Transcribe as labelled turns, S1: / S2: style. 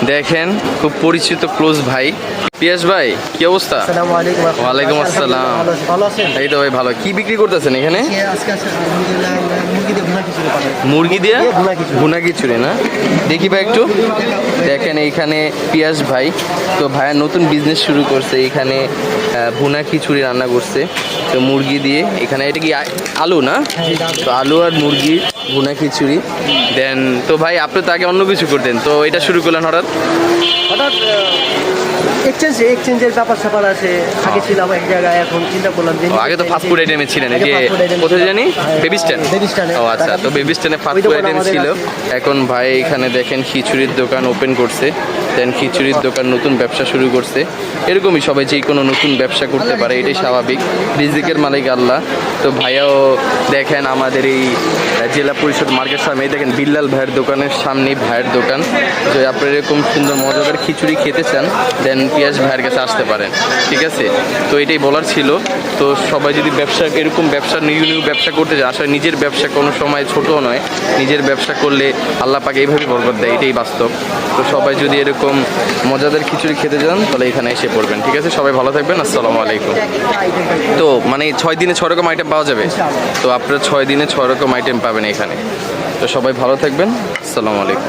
S1: দেখেন খুব পরিচিত ক্লোজ ভাই পিয়াস ভাই, কি অবস্থা?
S2: আসসালামু আলাইকুম।
S1: ওয়ালাইকুম আসসালাম।
S2: ভালো আছেন?
S1: এই তো ভাই ভালো। কি বিক্রি করতেছেন এখানে?
S2: আজকে আলহামদুলিল্লাহ মুরগি দিয়ে ভুনা খিচুড়ি পাঠাই।
S1: মুরগি দিয়ে
S2: ভুনা খিচুড়ি।
S1: ভুনা খিচুড়ি না? দেখি ভাই একটু। দেখেন এইখানে পিয়াস ভাই, তো ভাইয়া নতুন বিজনেস শুরু করছে, এখানে ভুনা খিচুড়ি রান্না করছে। তো মুরগি দিয়ে এখানে, এটা কি আলু না? তো আলু আর মুরগি ভুনা খিচুড়ি দেন। তো ভাই আপনি তো আগে অন্য কিছু করতেন, তো এটা শুরু করলেন হঠাৎ?
S2: হঠাৎ এক্সচেঞ্জের ব্যাপার স্যাপার আছে। আগে ছিলাম এক জায়গায়, এখন চিন্তা করলাম যে
S1: আগে তো ফাস্ট ফুড আইটেমে ছিলেন, এই যে কোথায় জানি বেবি স্ট্যান্ড। ও আচ্ছা, তো বেবি স্ট্যান্ডে ফাস্ট ফুড আইটেম ছিল। এখন ভাই এখানে দেখেন খিচুড়ির দোকান ওপেন করছে, দেন খিচুড়ির দোকান নতুন ব্যবসা শুরু করছে। এরকমই সবাই যে কোনো নতুন ব্যবসা করতে পারে, এটাই স্বাভাবিক, রিজিকের মালিক আল্লাহ। তো ভাইয়াও দেখেন আমাদের এই জেলা পরিষদ মার্কেট সামনে দেখেন বিল্লাল ভাইয়ের দোকানের সামনেই ভাইয়ের দোকান। যদি আপনারা এরকম সুন্দর মজাদার খিচুড়ি খেতে চান দেন পিয়াস ভাইয়ের কাছে আসতে পারেন, ঠিক আছে? তো এটাই বলার ছিল। তো সবাই যদি ব্যবসা, এরকম ব্যবসা নিউ ব্যবসা করতে চায়, আসলে নিজের ব্যবসা কোনো সময় ছোটও নয়, নিজের ব্যবসা করলে আল্লাহ পাক এইভাবে বরকত দেয়, এটাই বাস্তব। তো সবাই যদি এরকম মজাদার খিচুড়ি খেতে যান তাহলে এখানে এসে পড়বেন, ঠিক আছে? সবাই ভালো থাকবেন, আসসালামু আলাইকুম। তো মানে 6 দিনে 6 রকম আইটেম পাওয়া যাবে? তো আপনারা 6 দিনে 6 রকম আইটেম পাবেন এখানে। তো সবাই ভালো থাকবেন, আসসালামু আলাইকুম।